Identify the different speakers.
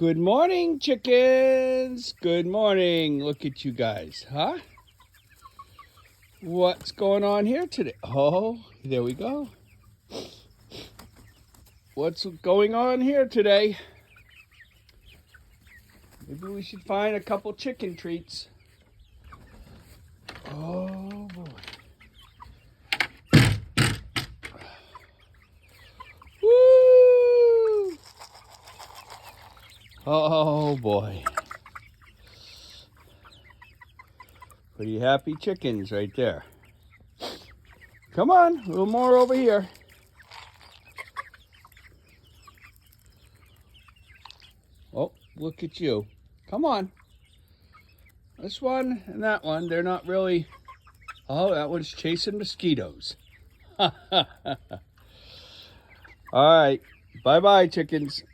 Speaker 1: Good morning, chickens. Good morning. Look at you guys, huh? What's going on here today? Oh, there we go. What's going on here today? Maybe we should find a couple chicken treats. Oh, boy. Woo! Oh, boy. Pretty happy chickens right there. Come on, a little more over here. Oh, look at you. Come on. This one and that one, they're not really... Oh, that one's chasing mosquitoes. All right. Bye-bye, chickens.